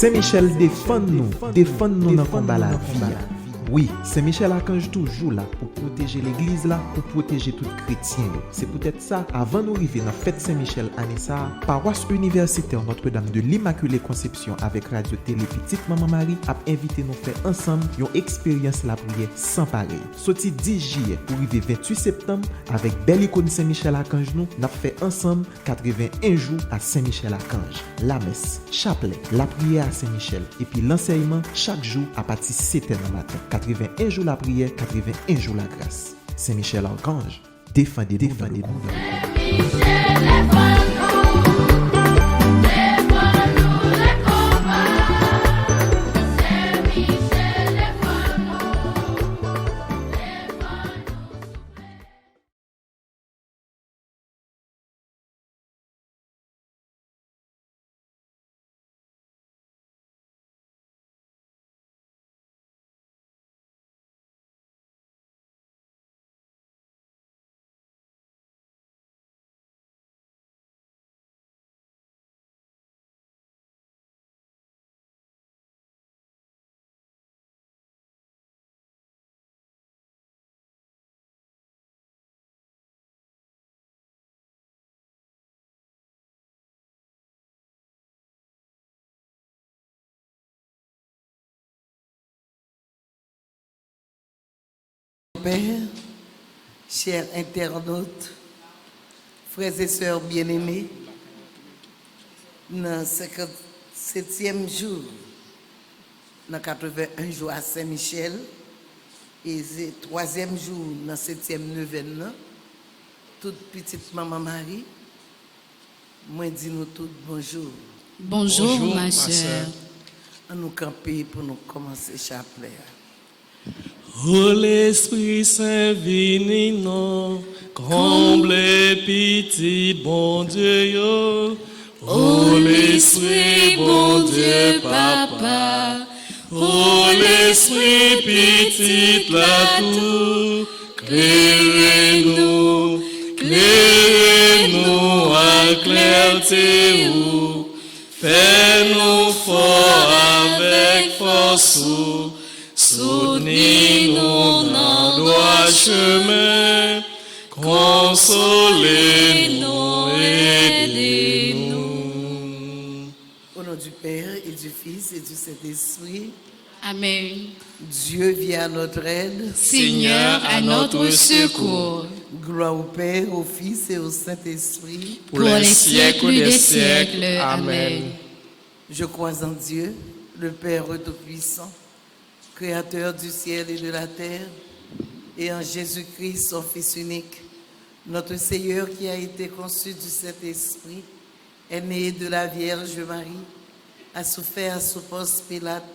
Saint-Michel défend-nous dans le combat la vie. Oui, Saint-Michel Archange toujours là pour protéger l'église là, pour protéger tout chrétien. C'est peut-être ça, avant d'arriver dans la fête Saint-Michel Anissa, paroisse universitaire Notre-Dame de l'Immaculée Conception avec Radio Télé Petite Maman Marie a invité nous faire ensemble une expérience la prière sans pareil. Sorti 10 juillet pour arriver 28 septembre avec belle icône Saint-Michel Archange nous, n'a fait ensemble 81 jours à Saint-Michel Archange. La messe, chapelet, la prière à Saint-Michel et puis l'enseignement chaque jour à partir de 7h du matin. 81 jours la prière, 81 jours la grâce. Saint-Michel Archange, défendez-nous. Père, chers internautes, frères et sœurs bien-aimés, dans le 57e jour, dans 81 jours à Saint-Michel, et le 3e jour dans le 7e neuvaine, toute petite maman Marie, moi dis nous toutes bonjour. Bonjour ma sœur. On nous camper pour nous commencer chapelet. Oh l'Esprit Saint venez-nous, comble petit bon Dieu yo. Oh l'Esprit bon Dieu Papa. Oh l'Esprit petit la tout, clairez-nous à clarté où, fais-nous fort avec force où. Soutenez-nous dans droit chemin, consolez-nous, aidez-nous. Au nom du Père et du Fils et du Saint-Esprit, Amen. Dieu vient à notre aide. Seigneur, à notre secours. Gloire au Père, au Fils et au Saint-Esprit. Pour les siècles des siècles. Amen. Je crois en Dieu, le Père Tout-Puissant, Créateur du ciel et de la terre, et en Jésus-Christ, son Fils unique, notre Seigneur qui a été conçu du Saint-Esprit, est né de la Vierge Marie, a souffert sous Ponce Pilate,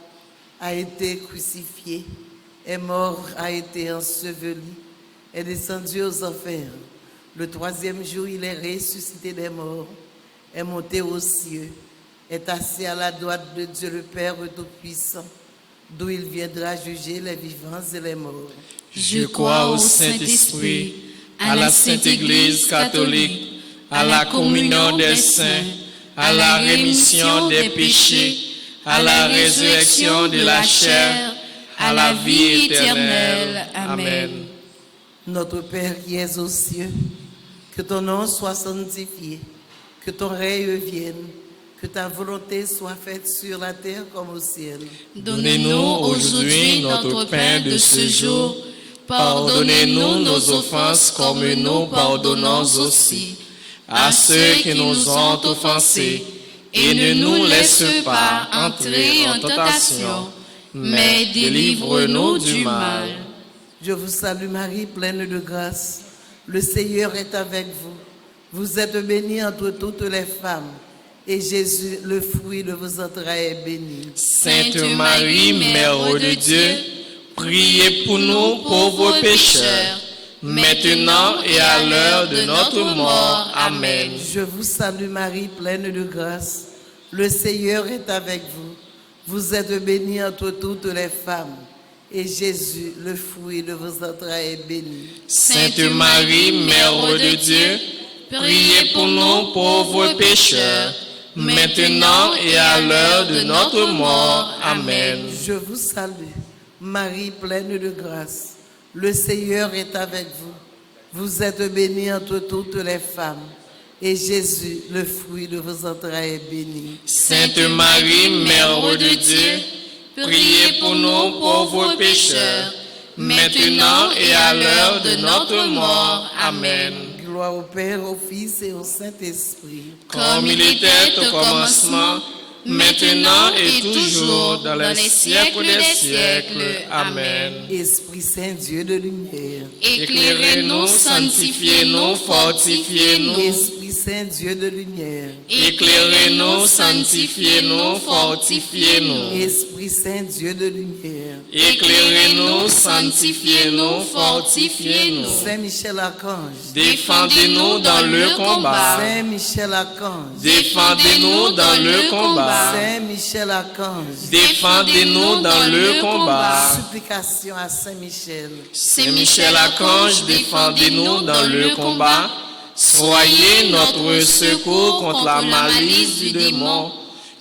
a été crucifié, est mort, a été enseveli, est descendu aux enfers. Le 3e jour, il est ressuscité des morts, est monté aux cieux, est assis à la droite de Dieu le Père Tout-Puissant, d'où il viendra juger les vivants et les morts. Je crois au Saint-Esprit, à la Sainte Église catholique, à la communion des saints, à la rémission des péchés, à la résurrection de la chair, à la vie éternelle. Amen. Notre Père qui es aux cieux, que ton nom soit sanctifié, que ton règne vienne, que ta volonté soit faite sur la terre comme au ciel. Donnez-nous aujourd'hui notre pain de ce jour. Pardonnez-nous nos offenses comme nous pardonnons aussi à ceux qui nous ont offensés. Et ne nous laisse pas entrer en tentation, mais délivre-nous du mal. Je vous salue Marie, pleine de grâce. Le Seigneur est avec vous. Vous êtes bénie entre toutes les femmes. Et Jésus, le fruit de vos entrailles, est béni. Sainte Marie, Mère de Dieu, priez pour nous pauvres pécheurs, maintenant et à l'heure de notre mort. Amen. Je vous salue Marie, pleine de grâce. Le Seigneur est avec vous. Vous êtes bénie entre toutes les femmes. Et Jésus, le fruit de vos entrailles, est béni. Sainte Marie, Mère de Dieu, priez pour nous pauvres pécheurs, maintenant et à l'heure de notre mort. Amen. Je vous salue, Marie pleine de grâce. Le Seigneur est avec vous. Vous êtes bénie entre toutes les femmes. Et Jésus, le fruit de vos entrailles, est béni. Sainte Marie, Mère de Dieu, priez pour nous pauvres pécheurs, maintenant et à l'heure de notre mort. Amen. Gloire au Père, au Fils et au Saint-Esprit. Comme il était au commencement, maintenant et toujours, dans les siècles des siècles. Amen. Esprit Saint, Dieu de lumière. Éclairez-nous, sanctifiez-nous, fortifiez-nous. Esprit Saint, Dieu de lumière. Éclairez-nous, sanctifiez-nous, fortifiez-nous. Esprit Saint, Dieu de lumière. Éclairez-nous, sanctifiez-nous, fortifiez-nous. Saint Michel Archange. Défendez-nous dans le combat. Saint Michel Archange. Défendez-nous dans le combat. Saint Michel Archange. Défendez-nous dans le combat. Supplication à Saint Michel. Saint Michel Archange, défendez-nous dans le combat. Soyez notre secours contre la malice du démon.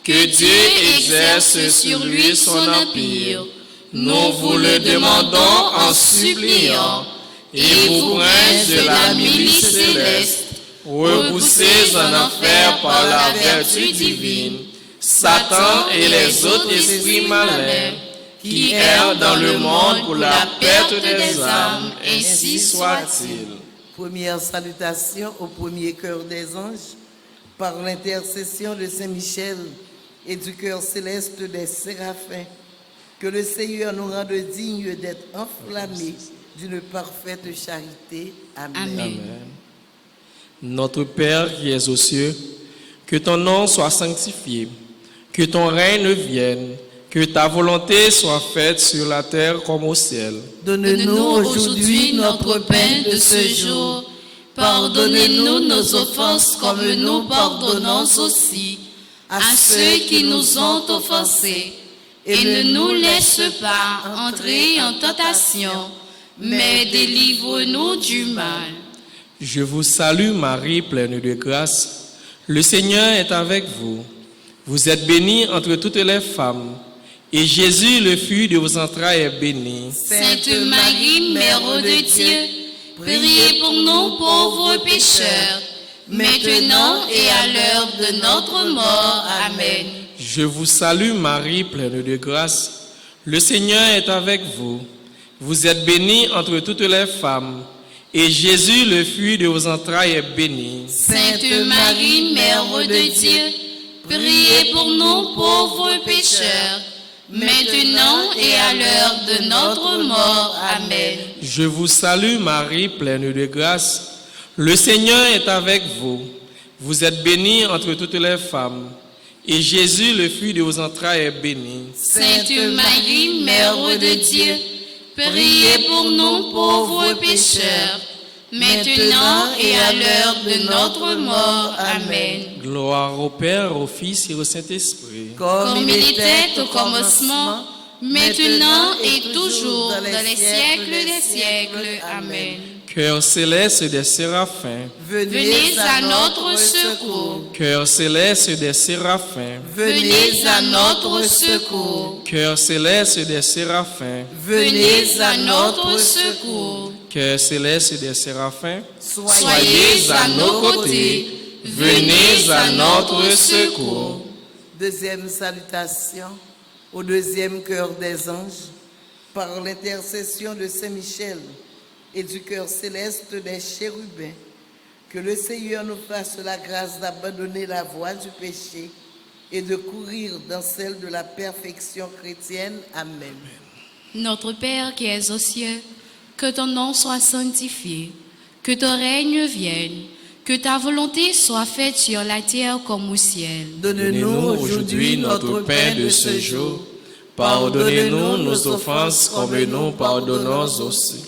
Que Dieu exerce sur lui son empire. Nous vous le demandons en suppliant. Et vous, princes de la milice céleste, repoussés en enfer par la vertu divine, Satan et les autres esprits malins qui errent dans le monde pour la perte des âmes, ainsi soit-il. Première salutation au premier cœur des anges, par l'intercession de Saint Michel et du cœur céleste des séraphins. Que le Seigneur nous rende dignes d'être enflammés d'une parfaite charité. Amen. Amen. Notre Père qui es aux cieux, que ton nom soit sanctifié, que ton règne vienne, que ta volonté soit faite sur la terre comme au ciel. Donne-nous aujourd'hui notre pain de ce jour. Pardonnez-nous nos offenses comme nous pardonnons aussi à ceux qui nous ont offensés. Et ne nous laisse pas entrer en tentation, mais délivre-nous du mal. Je vous salue Marie, pleine de grâce. Le Seigneur est avec vous. Vous êtes bénie entre toutes les femmes. Et Jésus, le fruit de vos entrailles, est béni. Sainte Marie, Mère de Dieu, priez pour nous pauvres pécheurs, maintenant et à l'heure de notre mort. Amen. Je vous salue Marie, pleine de grâce. Le Seigneur est avec vous. Vous êtes bénie entre toutes les femmes. Et Jésus, le fruit de vos entrailles, est béni. Sainte Marie, Mère de Dieu, priez pour nous pauvres pécheurs, maintenant et à l'heure de notre mort. Amen. Je vous salue Marie, pleine de grâce. Le Seigneur est avec vous. Vous êtes bénie entre toutes les femmes. Et Jésus, le fruit de vos entrailles, est béni. Sainte Marie, Mère de Dieu, priez pour nous pauvres pécheurs, maintenant et à l'heure de notre mort. Amen. Gloire au Père, au Fils et au Saint-Esprit. Comme il était au commencement, maintenant et toujours, dans les siècles des siècles. Amen. Cœur céleste des séraphins, Venez à notre secours. cœur céleste des séraphins, Venez à notre secours. cœur céleste des séraphins, Venez à notre secours. cœur céleste des séraphins, Soyez à nos côtés. venez à notre secours. Deuxième salutation au deuxième cœur des anges, par l'intercession de Saint Michel et du cœur céleste des chérubins. Que le Seigneur nous fasse la grâce d'abandonner la voie du péché et de courir dans celle de la perfection chrétienne. Amen. Notre Père qui es aux cieux, que ton nom soit sanctifié, que ton règne vienne, que ta volonté soit faite sur la terre comme au ciel. Donne-nous aujourd'hui notre pain de ce jour. Pardonnez-nous nos offenses comme nous pardonnons aussi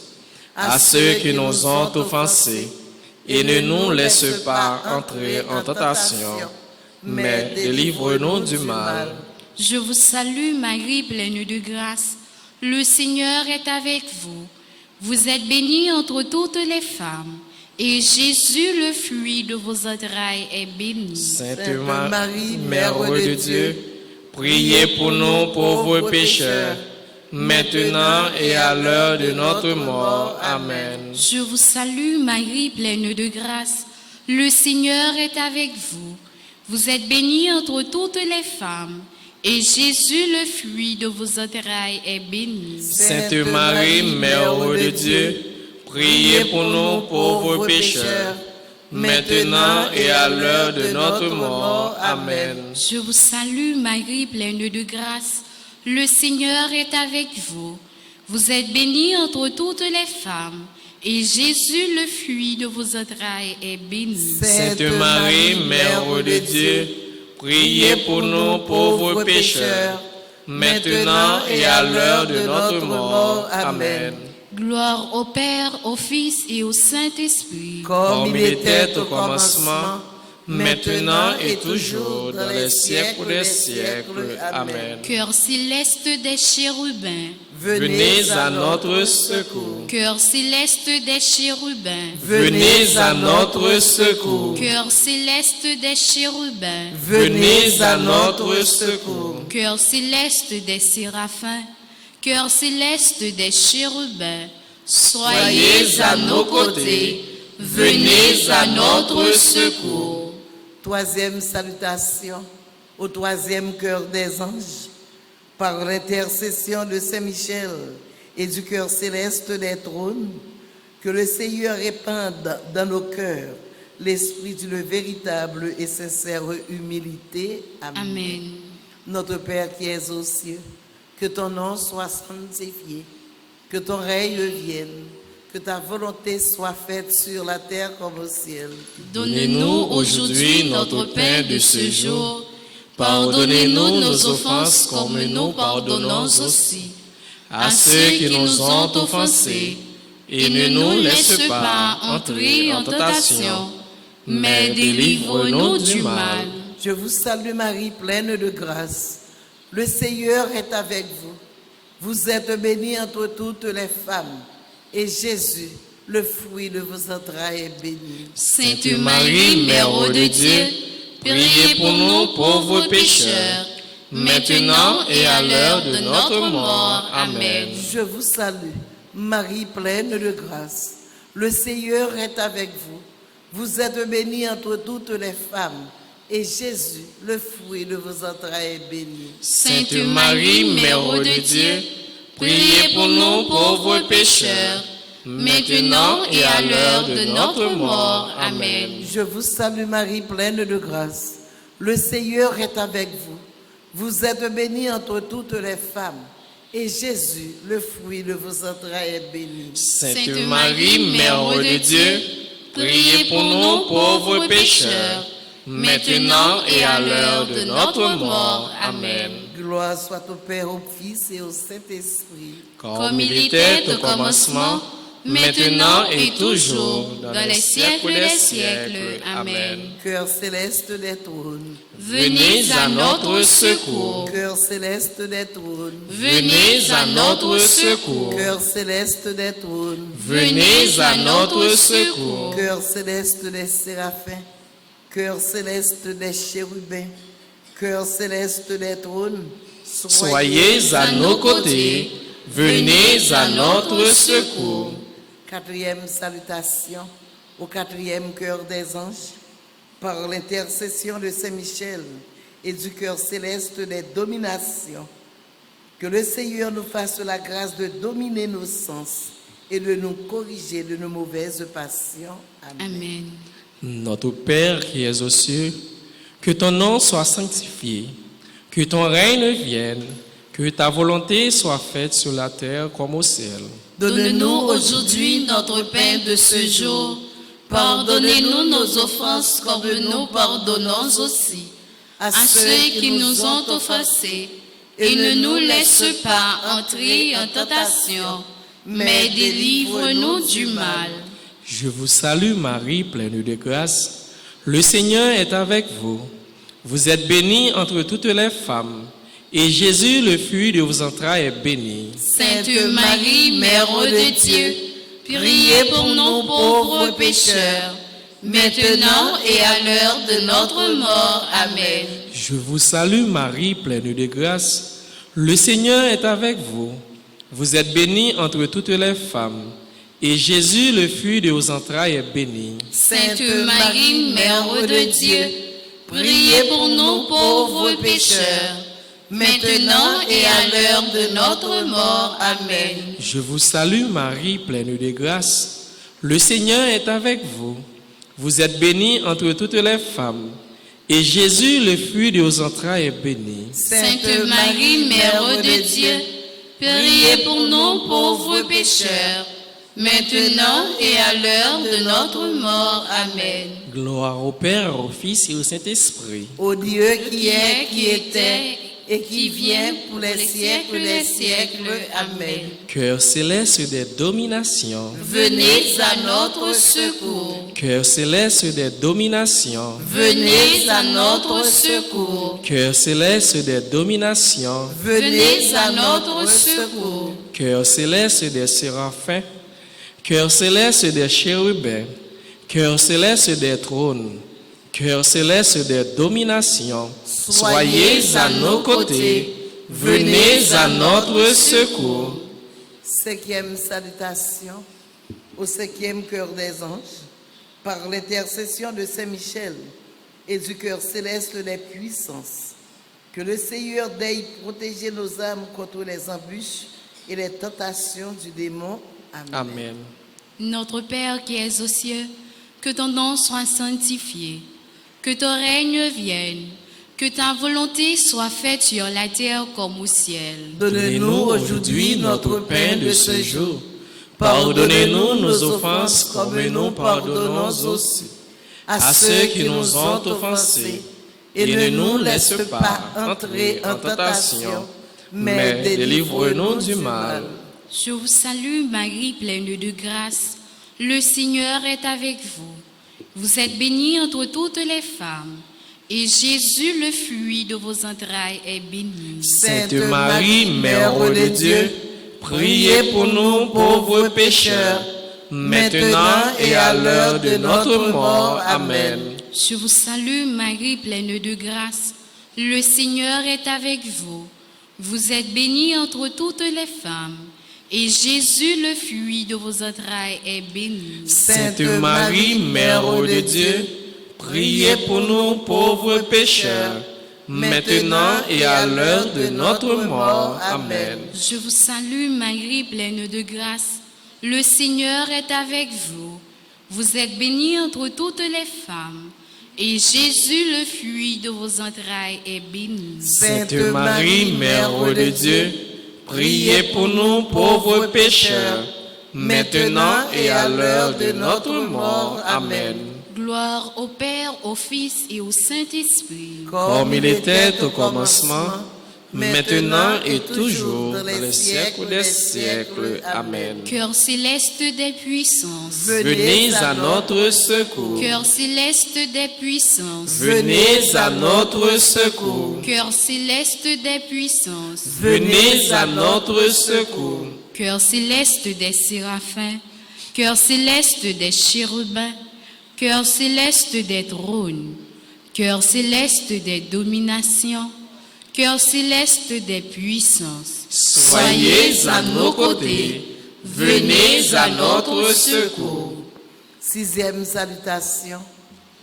à ceux qui nous ont offensés. Et ne nous laisse pas entrer en tentation, mais délivre-nous du mal. Je vous salue Marie, pleine de grâce. Le Seigneur est avec vous. Vous êtes bénie entre toutes les femmes. et Jésus, le fruit de vos entrailles, est béni. Sainte Marie, Mère de Dieu, priez pour nous pauvres pécheurs, maintenant et à l'heure de notre mort. Amen. Je vous salue, Marie, pleine de grâce. Le Seigneur est avec vous. Vous êtes bénie entre toutes les femmes, et Jésus, le fruit de vos entrailles, est béni. Sainte Marie, Mère de Dieu, priez pour nous pauvres pécheurs, maintenant et à l'heure de notre mort. Amen. Je vous salue, Marie, pleine de grâce. Le Seigneur est avec vous. Vous êtes bénie entre toutes les femmes, et Jésus, le fruit de vos entrailles, est béni. Sainte Marie, Mère de Dieu, priez pour nous pauvres pécheurs, maintenant et à l'heure de notre mort. Amen. Gloire au Père, au Fils et au Saint-Esprit. Comme il était au commencement, maintenant et toujours, dans les siècles des siècles. Amen. Cœur céleste des chérubins, venez à notre secours. Cœur céleste des chérubins, venez à notre secours. Cœur céleste des chérubins, venez à notre secours. Cœur céleste des séraphins, cœur céleste des chérubins, soyez à nos côtés, venez à notre secours. Troisième salutation au troisième cœur des anges. Par l'intercession de Saint-Michel et du cœur céleste des trônes, que le Seigneur répande dans nos cœurs l'esprit d'une véritable et sincère humilité. Amen. Amen. Notre Père qui es aux cieux, que ton nom soit sanctifié, que ton règne vienne, que ta volonté soit faite sur la terre comme au ciel. Donnez-nous aujourd'hui notre pain de ce jour. Pardonnez-nous nos offenses comme nous pardonnons aussi à ceux qui nous ont offensés. Et ne nous laisse pas entrer en tentation, mais délivre-nous du mal. Je vous salue Marie, pleine de grâce. Le Seigneur est avec vous. Vous êtes bénie entre toutes les femmes, et Jésus, le fruit de vos entrailles, est béni. Sainte Marie, Mère de Dieu, priez pour nous pauvres pécheurs, maintenant et à l'heure de notre mort. Amen. Je vous salue, Marie pleine de grâce. Le Seigneur est avec vous. Vous êtes bénie entre toutes les femmes, et Jésus, le fruit de vos entrailles, est béni. Sainte Marie, Mère de Dieu, priez pour nous pauvres pécheurs, maintenant et à l'heure de notre mort. Amen. Je vous salue Marie, pleine de grâce. Le Seigneur est avec vous. Vous êtes bénie entre toutes les femmes, et Jésus, le fruit de vos entrailles, est béni. Sainte Marie, Mère de Dieu, priez pour nous pauvres pécheurs, maintenant et à l'heure de notre mort. Amen. Gloire soit au Père, au Fils et au Saint-Esprit. Comme il était au commencement, maintenant et toujours, dans les siècles des siècles. Amen. Cœur céleste des trônes, venez à notre secours. Cœur céleste des trônes, Venez à notre secours. Cœur céleste des trônes, Venez à notre secours. Cœur céleste des séraphins, Cœur céleste des chérubins, Cœur céleste des trônes, Soyez à nos côtés, venez à notre secours. Quatrième salutation au quatrième cœur des anges. Par l'intercession de Saint-Michel et du cœur céleste des dominations, que le Seigneur nous fasse la grâce de dominer nos sens et de nous corriger de nos mauvaises passions. Amen. Amen. Notre Père qui es aux cieux, que ton nom soit sanctifié, que ton règne vienne, que ta volonté soit faite sur la terre comme au ciel. Donne-nous aujourd'hui notre pain de ce jour. Pardonnez-nous nos offenses comme nous pardonnons aussi à ceux qui nous ont offensés. Et ne nous laisse pas entrer en tentation, mais délivre-nous du mal. Je vous salue Marie, pleine de grâce. Le Seigneur est avec vous. Vous êtes bénie entre toutes les femmes, et Jésus, le fruit de vos entrailles, est béni. Sainte Marie, Mère de Dieu, Priez pour nous pauvres pécheurs, maintenant et à l'heure de notre mort. Amen. Je vous salue Marie, pleine de grâce. Le Seigneur est avec vous. Vous êtes bénie entre toutes les femmes, et Jésus, le fruit de vos entrailles, est béni. Sainte Marie, Mère de Dieu, priez pour nous pauvres pécheurs, maintenant et à l'heure de notre mort. Amen. Je vous salue Marie, pleine de grâce. Le Seigneur est avec vous. Vous êtes bénie entre toutes les femmes, et Jésus, le fruit de vos entrailles, est béni. Sainte Marie, Mère de Dieu, priez pour nous pauvres pécheurs, maintenant et à l'heure de notre mort. Amen. Gloire au Père, au Fils et au Saint-Esprit. Au Dieu qui est, qui était et qui vient pour les siècles des siècles. Amen. Cœur céleste des dominations, Venez à notre secours. cœur céleste des dominations, Venez à notre secours. cœur céleste des dominations, Venez à notre secours. cœur céleste des séraphins, cœur céleste des chérubins, cœur céleste des trônes, cœur céleste des dominations, soyez à nos côtés, venez à notre secours. 5e salutation au 5e cœur des anges, par l'intercession de Saint Michel et du cœur céleste des puissances. Que le Seigneur daigne protéger nos âmes contre les embûches et les tentations du démon. Amen. Amen. Notre Père qui es aux cieux, que ton nom soit sanctifié, que ton règne vienne, que ta volonté soit faite sur la terre comme au ciel. Donne-nous aujourd'hui notre pain de ce jour. Pardonnez-nous nos offenses comme nous pardonnons aussi à ceux qui nous ont offensés. Et ne nous laisse pas entrer en tentation, mais délivre-nous du mal. Je vous salue Marie, pleine de grâce. Le Seigneur est avec vous. Vous êtes bénie entre toutes les femmes, et Jésus, le fruit de vos entrailles, est béni. Sainte Marie, Mère de Dieu, priez pour nous pauvres pécheurs, maintenant et à l'heure de notre mort. Amen. Je vous salue Marie, pleine de grâce. Le Seigneur est avec vous. Vous êtes bénie entre toutes les femmes, et Jésus, le fruit de vos entrailles, est béni. Sainte Marie, Mère de Dieu, priez pour nous pauvres pécheurs, maintenant et à l'heure de notre mort. Amen. Je vous salue Marie, pleine de grâce. Le Seigneur est avec vous. Vous êtes bénie entre toutes les femmes, et Jésus, le fruit de vos entrailles, est béni. Sainte Marie, Mère de Dieu, priez pour nous pauvres pécheurs, maintenant et à l'heure de notre mort. Amen. Gloire au Père, au Fils et au Saint-Esprit. Comme il était au commencement, maintenant et toujours, dans les siècles des siècles. Amen. Cœur céleste des puissances. Venez à notre secours. Cœur céleste des puissances. Venez à notre secours. Cœur céleste des puissances. Venez à notre secours. Cœur céleste des séraphins. Cœur céleste des chérubins. Cœur céleste des trônes. Cœur céleste des dominations. Cœur céleste des puissances. Soyez à nos côtés. Venez à notre secours. 6e salutation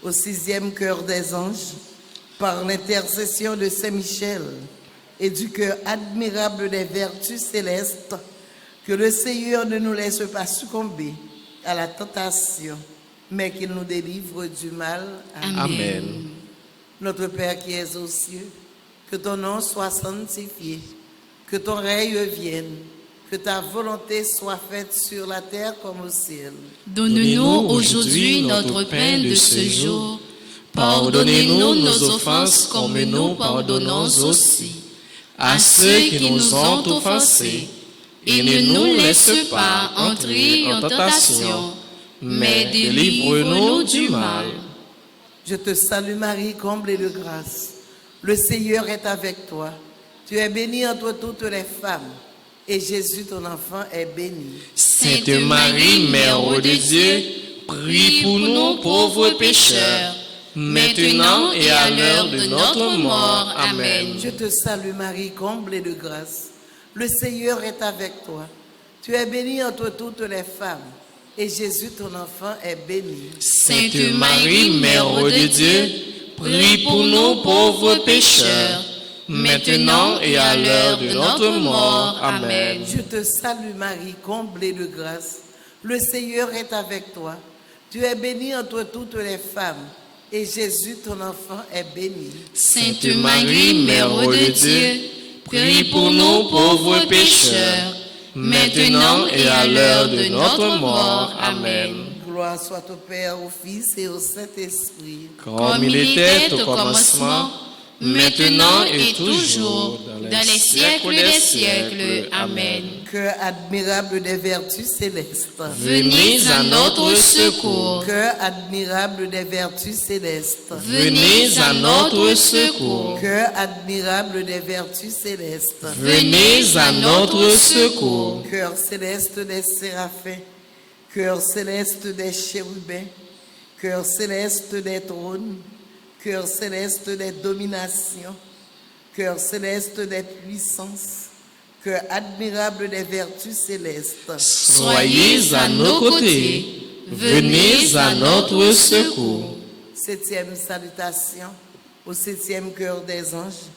au 6e cœur des anges, par l'intercession de Saint Michel et du cœur admirable des vertus célestes, que le Seigneur ne nous laisse pas succomber à la tentation, mais qu'il nous délivre du mal. Amen. Amen. Notre Père qui es aux cieux, que ton nom soit sanctifié, que ton règne vienne, que ta volonté soit faite sur la terre comme au ciel. Donne-nous aujourd'hui notre pain de ce jour. Pardonnez-nous nos offenses comme nous pardonnons aussi à ceux qui nous ont offensés. Et ne nous laisse pas entrer en tentation, mais délivre-nous du mal. Je te salue Marie, comblée de grâce. Le Seigneur est avec toi. Tu es bénie entre toutes les femmes, et Jésus, ton enfant, est béni. Sainte Marie, Mère de Dieu, prie pour nous pauvres pécheurs, maintenant et à l'heure de notre mort. Amen. Je te salue Marie, comblée de grâce. Le Seigneur est avec toi. Tu es bénie entre toutes les femmes, et Jésus, ton enfant, est béni. Sainte Marie, Mère de Dieu, prie pour nous pauvres pécheurs, maintenant et à l'heure de notre mort. Amen. Je te salue Marie, comblée de grâce. Le Seigneur est avec toi. Tu es bénie entre toutes les femmes, et Jésus, ton enfant, est béni. Sainte Marie, Mère de Dieu, prie pour nous pauvres pécheurs, maintenant et à l'heure de notre mort. Amen. Gloire soit au Père, au Fils et au Saint-Esprit. Comme il était au commencement, maintenant et toujours, dans les siècles des siècles. Amen. Cœur admirable des vertus célestes. Venez à notre secours. Cœur admirable des vertus célestes. Venez à notre secours. Cœur admirable des vertus célestes. Venez à notre secours. Cœur céleste des séraphins. Cœur céleste des chérubins. Cœur céleste des trônes. Cœur céleste des dominations. Cœur céleste des puissances. Cœur admirable des vertus célestes. Soyez à nos côtés. Venez à notre secours. Septième salutation au septième cœur des anges,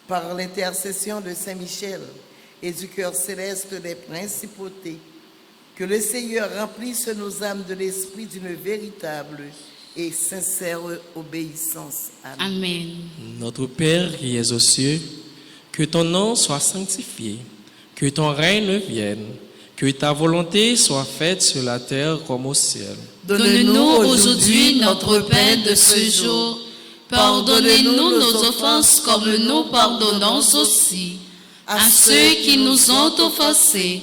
par l'intercession de Saint Michel et du cœur céleste des principautés. Que le Seigneur remplisse nos âmes de l'esprit d'une véritable et sincère obéissance. Amen. Amen. Notre Père qui es aux cieux, que ton nom soit sanctifié, que ton règne vienne, que ta volonté soit faite sur la terre comme au ciel. Donne-nous aujourd'hui notre pain de ce jour. Pardonnez-nous nos offenses comme nous pardonnons aussi à ceux qui nous ont offensés.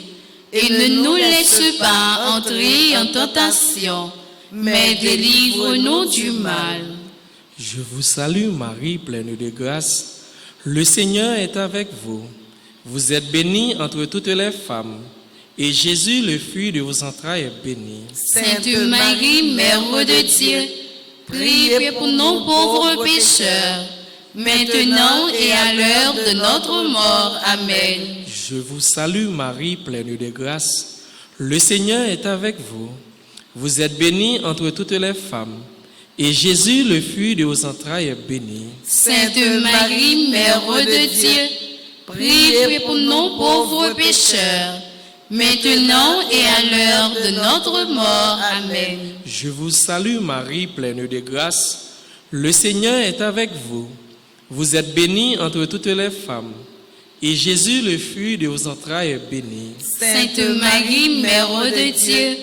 Et ne nous laisse pas entrer en tentation, mais délivre-nous du mal. Je vous salue Marie, pleine de grâce. Le Seigneur est avec vous. Vous êtes bénie entre toutes les femmes, et Jésus, le fruit de vos entrailles, est béni. Sainte Marie, Mère de Dieu, priez pour nous pauvres pécheurs, maintenant et à l'heure de notre mort. Amen. Je vous salue Marie, pleine de grâce. Le Seigneur est avec vous. Vous êtes bénie entre toutes les femmes, et Jésus, le fruit de vos entrailles, est béni. Sainte Marie, Mère de Dieu, priez pour nous pauvres pécheurs, maintenant et à l'heure de notre mort. Amen. Je vous salue Marie, pleine de grâce. Le Seigneur est avec vous. Vous êtes bénie entre toutes les femmes, et Jésus, le fruit de vos entrailles, est béni. Sainte Marie, Mère de Dieu,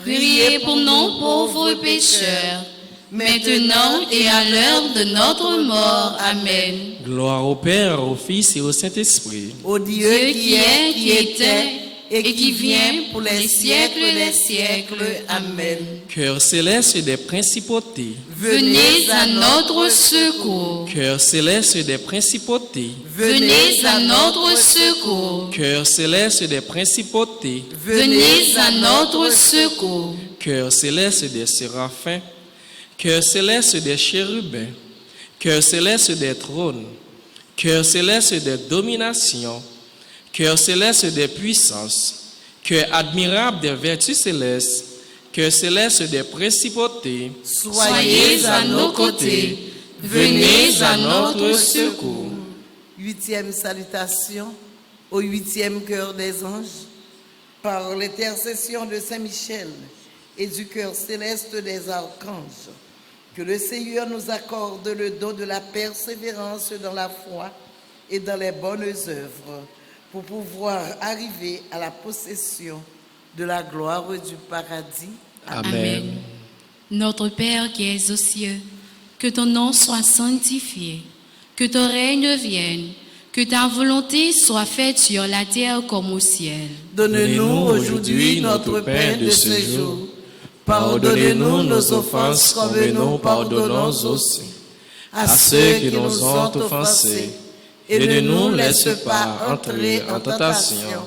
priez pour nous pauvres pécheurs, maintenant et à l'heure de notre mort. Amen. Gloire au Père, au Fils et au Saint-Esprit. Au Dieu qui est, qui était et qui vient pour les siècles des siècles. Amen. Cœur céleste des principautés. Venez à notre secours. Cœur céleste des principautés. Venez à notre secours. Cœur céleste des principautés. Venez à notre secours. Cœur céleste des séraphins. Cœur céleste des chérubins. Cœur céleste des trônes. Cœur céleste des dominations. Cœur céleste des puissances. Cœur admirable des vertus célestes. Cœur céleste des principautés. Soyez à nos côtés. Venez à notre secours. Huitième salutation au huitième cœur des anges, par l'intercession de Saint Michel et du cœur céleste des archanges. Que le Seigneur nous accorde le don de la persévérance dans la foi et dans les bonnes œuvres, pour pouvoir arriver à la possession de la gloire du paradis. Amen. Notre Père qui es aux cieux, que ton nom soit sanctifié, que ton règne vienne, que ta volonté soit faite sur la terre comme au ciel. Donne-nous aujourd'hui notre pain de ce jour. Pardonnez-nous nos offenses comme nous pardonnons aussi à ceux qui nous ont offensés. Et ne nous laisse pas entrer en tentation,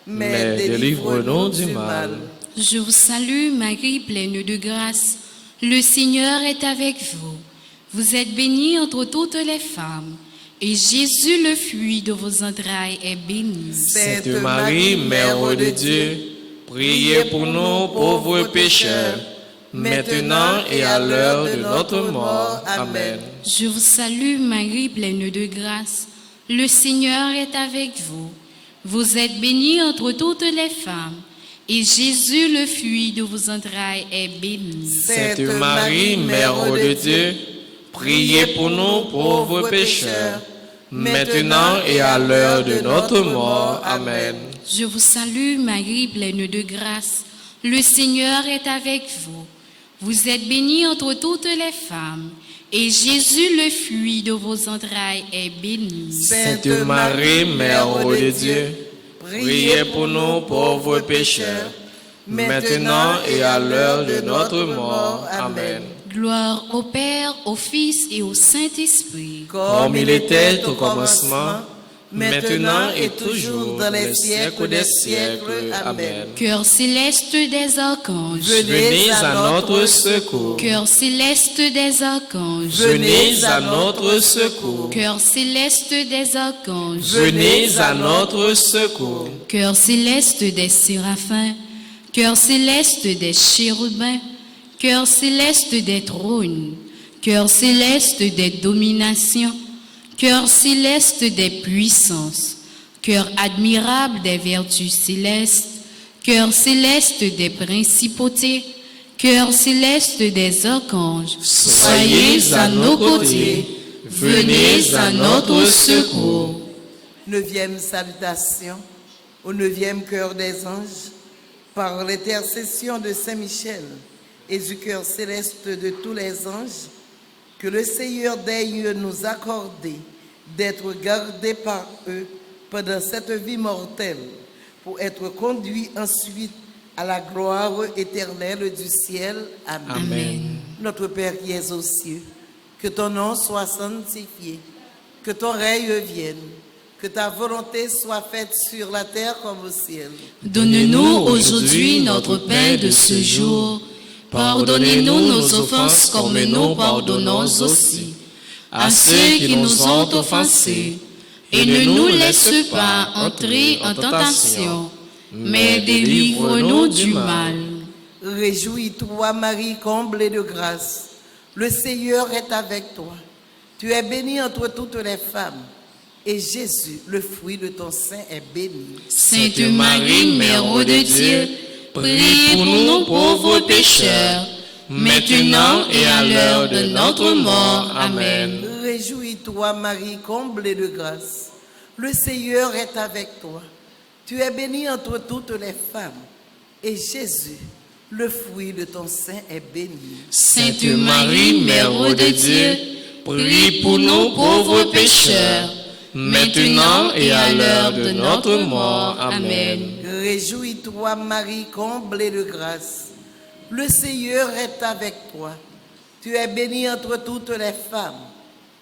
mais délivre-nous du mal. Je vous salue, Marie, pleine de grâce. Le Seigneur est avec vous. Vous êtes bénie entre toutes les femmes, et Jésus, le fruit de vos entrailles, est béni. Sainte Marie, Mère de Dieu, priez pour nous pauvres pécheurs, maintenant et à l'heure de notre mort. Amen. Je vous salue, Marie, pleine de grâce. Le Seigneur est avec vous. Vous êtes bénie entre toutes les femmes, et Jésus, le fruit de vos entrailles, est béni. Sainte Marie, Mère de Dieu, priez pour nous pauvres pécheurs, maintenant et à l'heure de notre mort. Amen. Je vous salue, Marie, pleine de grâce. Le Seigneur est avec vous. Vous êtes bénie entre toutes les femmes, et Jésus, le fruit de vos entrailles, est béni. Sainte Marie, Mère de Dieu, priez pour nous pauvres pécheurs, maintenant et à l'heure de notre mort. Amen. Gloire au Père, au Fils et au Saint-Esprit. Comme il était au commencement, maintenant et toujours dans les siècles des siècles. Amen. Cœur céleste des archanges, Venez à notre secours. cœur céleste des archanges, Venez à notre secours. cœur céleste des archanges, Venez à notre secours. cœur céleste des séraphins, cœur céleste des chérubins, cœur céleste des trônes, cœur céleste des dominations, cœur céleste des puissances, cœur admirable des vertus célestes, cœur céleste des principautés, cœur céleste des archanges, soyez à nos côtés, venez à notre secours. 9e salutation au 9e cœur des anges, par l'intercession de Saint Michel et du cœur céleste de tous les anges, que le Seigneur daigne nous accorder d'être gardés par eux pendant cette vie mortelle, pour être conduits ensuite à la gloire éternelle du ciel. Amen. Amen. Notre Père qui es aux cieux, que ton nom soit sanctifié, que ton règne vienne, que ta volonté soit faite sur la terre comme au ciel. Donne-nous aujourd'hui notre pain de ce jour. Pardonnez-nous nos offenses comme nous pardonnons aussi à ceux qui nous ont offensés. Et ne nous laisse pas entrer en tentation, mais délivre-nous du mal. Réjouis-toi, Marie, comblée de grâce. Le Seigneur est avec toi. Tu es bénie entre toutes les femmes, et Jésus, le fruit de ton sein, est béni. Sainte Marie, Mère de Dieu, priez pour nous pauvres pécheurs, maintenant et à l'heure de notre mort. Amen. Réjouis-toi, Marie, comblée de grâce. Le Seigneur est avec toi. Tu es bénie entre toutes les femmes, et Jésus, le fruit de ton sein, est béni. Sainte Marie, Mère de Dieu, prie pour nous pauvres pécheurs, maintenant et à l'heure de notre mort. Amen. Réjouis-toi, Marie, comblée de grâce. Le Seigneur est avec toi. Tu es bénie entre toutes les femmes,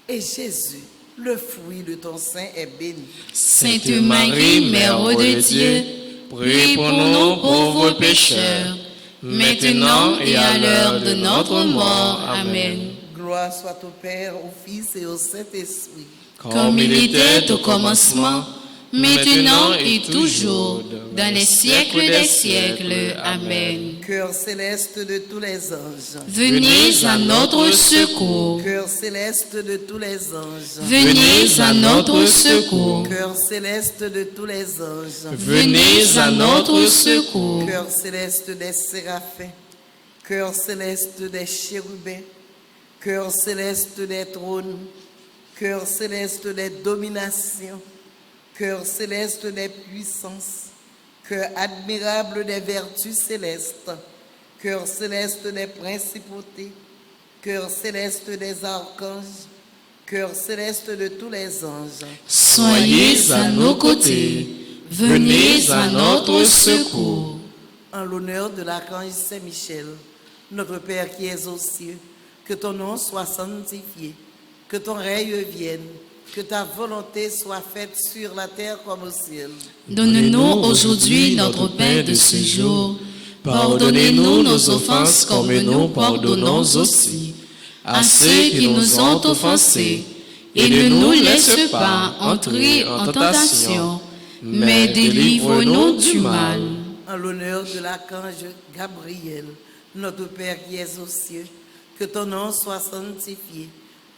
et Jésus, le fruit de ton sein, est béni. Sainte Marie, Mère de Dieu, prie pour nous pauvres pécheurs, maintenant et à l'heure de notre mort. Amen. Gloire soit au Père, au Fils et au Saint-Esprit. Comme il était au commencement, maintenant et toujours, dans les siècles des siècles. Amen. Cœur céleste de tous les anges. Venez à notre secours. Cœur céleste de tous les anges. Venez à notre secours. Cœur céleste de tous les anges. Venez à notre secours. Cœur céleste des séraphins. Cœur céleste des chérubins. Cœur céleste des trônes. Cœur céleste des dominations. Cœur céleste des puissances. Cœur admirable des vertus célestes. Cœur céleste des principautés. Cœur céleste des archanges. Cœur céleste de tous les anges. Soyez à nos côtés. Venez à notre secours. En l'honneur de l'archange Saint-Michel, notre Père qui es aux cieux, que ton nom soit sanctifié, que ton règne vienne, que ta volonté soit faite sur la terre comme au ciel. Donne-nous aujourd'hui notre pain de ce jour. Pardonnez-nous nos offenses comme nous pardonnons aussi à ceux qui nous ont offensés. Et ne nous laisse pas entrer en tentation, mais délivre-nous du mal. En l'honneur de l'archange Gabriel, notre Père qui es aux cieux, que ton nom soit sanctifié,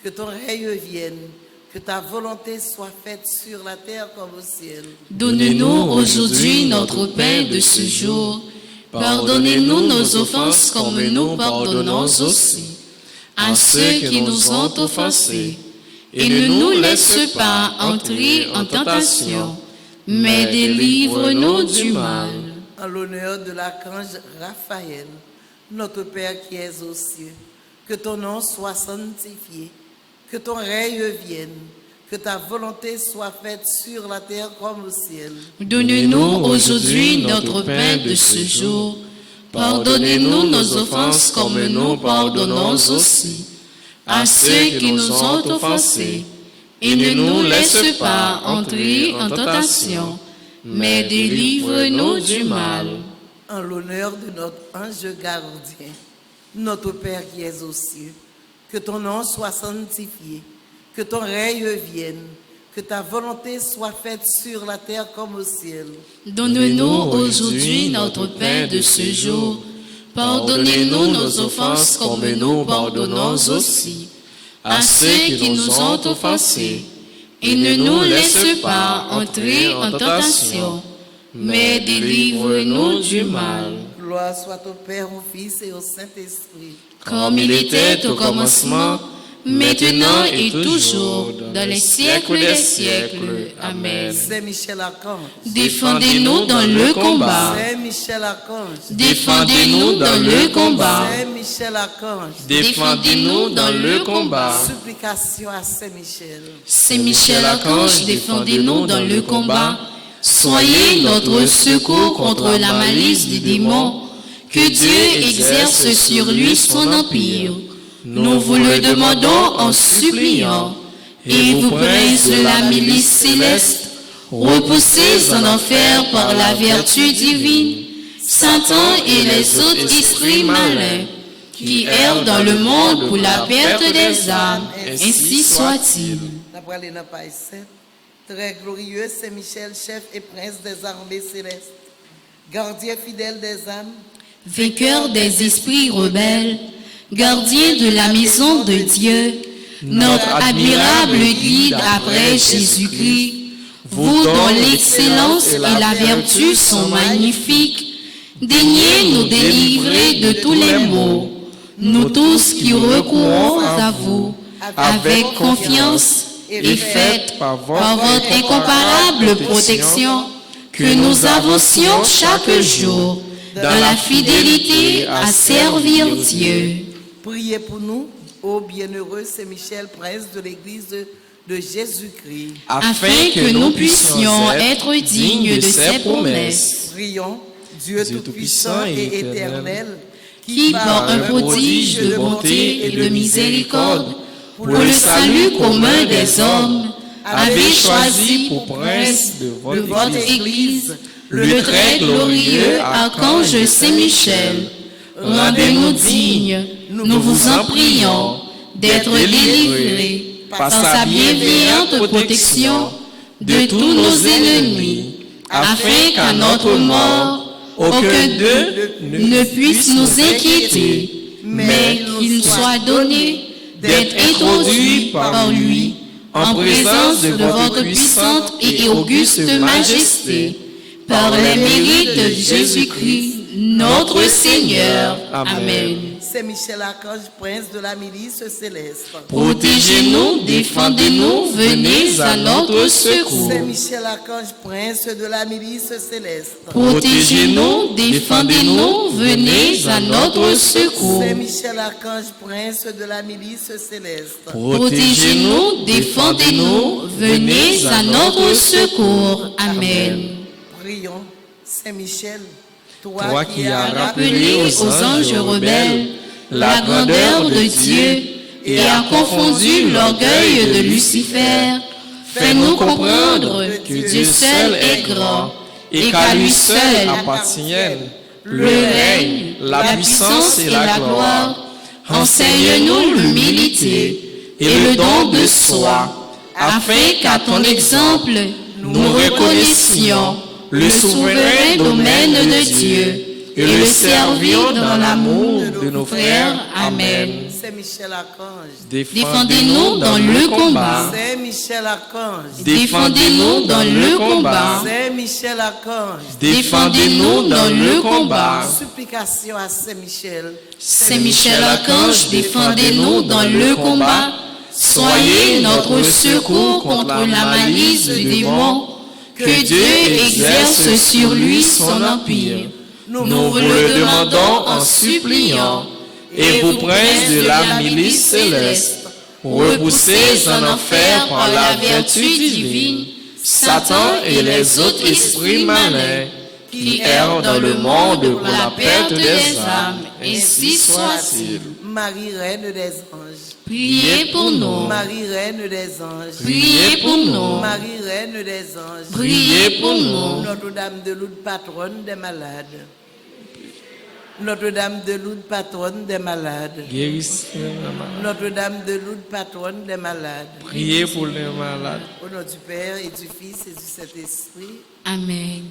que ton règne vienne, que ta volonté soit faite sur la terre comme au ciel. Donne-nous aujourd'hui notre pain de ce jour. Pardonnez-nous nos offenses comme nous pardonnons aussi à ceux qui nous ont offensés. Et ne nous laisse pas entrer en tentation, mais délivre-nous du mal. En l'honneur de l'archange Raphaël, notre Père qui es aux cieux, que ton nom soit sanctifié, que ton règne vienne, que ta volonté soit faite sur la terre comme au ciel. Donne-nous aujourd'hui notre pain de ce jour. Pardonnez-nous nos offenses comme nous pardonnons aussi à ceux qui nous ont offensés. Et ne nous laisse pas entrer en tentation, mais délivre-nous du mal. En l'honneur de notre ange gardien, notre Père qui es aux cieux, que ton nom soit sanctifié, que ton règne vienne, que ta volonté soit faite sur la terre comme au ciel. Donne-nous aujourd'hui notre pain de ce jour. Pardonnez-nous nos offenses comme nous pardonnons aussi à ceux qui nous ont offensés. Et ne nous laisse pas entrer en tentation, mais délivre-nous du mal. Gloire soit au Père, au Fils et au Saint-Esprit. Comme il était au commencement, maintenant et toujours, dans les siècles des siècles. Amen. Saint Michel Archange, Défendez-nous dans le combat. Saint Michel Archange, Défendez-nous dans le combat. Saint Michel Archange, Défendez-nous dans le combat. supplication à Saint Michel. Saint Michel Archange, défendez-nous dans le combat. Soyez notre secours contre la malice des démons. Que Dieu exerce sur lui son empire. Nous vous le demandons en suppliant. Et vous, princes de la milice céleste, repoussés en enfer par la vertu divine, Satan et les autres esprits malins, qui errent dans le monde pour la perte des âmes, ainsi soit-il. D'après les Napaïs 7, très glorieux Saint Michel, chef et prince des armées célestes, gardien fidèle des âmes, Vainqueur des esprits rebelles, gardien de la maison de Dieu, notre admirable guide après Jésus-Christ, vous dont l'excellence et la vertu sont magnifiques, daignez nous délivrer de tous les maux, nous tous qui recourons à vous avec confiance et faites par votre incomparable protection que nous avancions chaque jour dans la fidélité à servir Dieu. priez pour nous, ô bienheureux Saint Michel, prince de l'Église de Jésus-Christ. Afin que nous puissions être dignes de ses promesses. Prions, Dieu Tout-Puissant et Éternel, Qui, par un prodige de bonté et de miséricorde, pour le salut commun des hommes, avez choisi pour prince de votre Église le très glorieux archange Saint-Michel. Rendez-nous dignes, nous vous en prions, d'être délivrés par sa bienveillante protection de tous nos ennemis, afin qu'à notre mort, aucun d'eux ne puisse nous inquiéter, mais qu'il soit donné d'être introduit par lui en présence de votre puissante et auguste majesté, par les mérites de Jésus-Christ, notre Seigneur. Amen. Saint Michel Archange, prince de la milice céleste. Protégez-nous, défendez-nous, venez à notre secours. Saint Michel Archange, prince de la milice céleste. Protégez-nous, défendez-nous, venez à notre secours. Saint Michel Archange, prince de la milice céleste. Protégez-nous, défendez-nous, venez à notre secours. Amen. Prions, Saint Michel, Toi qui as Rappelez aux anges rebelles la grandeur de Dieu et a confondu l'orgueil de Lucifer, Fais-nous comprendre que Dieu seul est grand et qu'à lui seul appartiennent le règne, la puissance et la gloire. Enseigne-nous l'humilité et le don de soi, afin qu'à ton exemple, nous reconnaissions le souverain domaine de Dieu et le servions dans l'amour de nos frères. Amen. Saint Michel Archange, Défendez-nous dans le combat. Saint Michel Archange, Défendez-nous dans le combat. Saint Michel Archange, Défendez-nous dans le combat. supplication à Saint Michel. Saint Michel Archange, défendez-nous dans le combat. Soyez notre secours contre la malice du démon. Que Dieu exerce sur lui son empire. Nous vous le demandons en suppliant. Et vous, princes de la milice céleste, repoussez en enfer par la vertu divine Satan et les autres esprits malins qui errent dans le monde pour la perte des âmes. Ainsi soit-il. Marie, Reine des anges, Priez pour nous. Marie, Reine des anges, Priez pour nous. Marie, Reine des anges, Priez pour nous. Notre-Dame de Lourdes, patronne des malades. Notre-Dame de Lourdes, patronne des malades. Guérissez les malades. Notre-Dame de Lourdes, patronne des malades. Priez pour les malades. Au nom du Père et du Fils et du Saint-Esprit. Amen.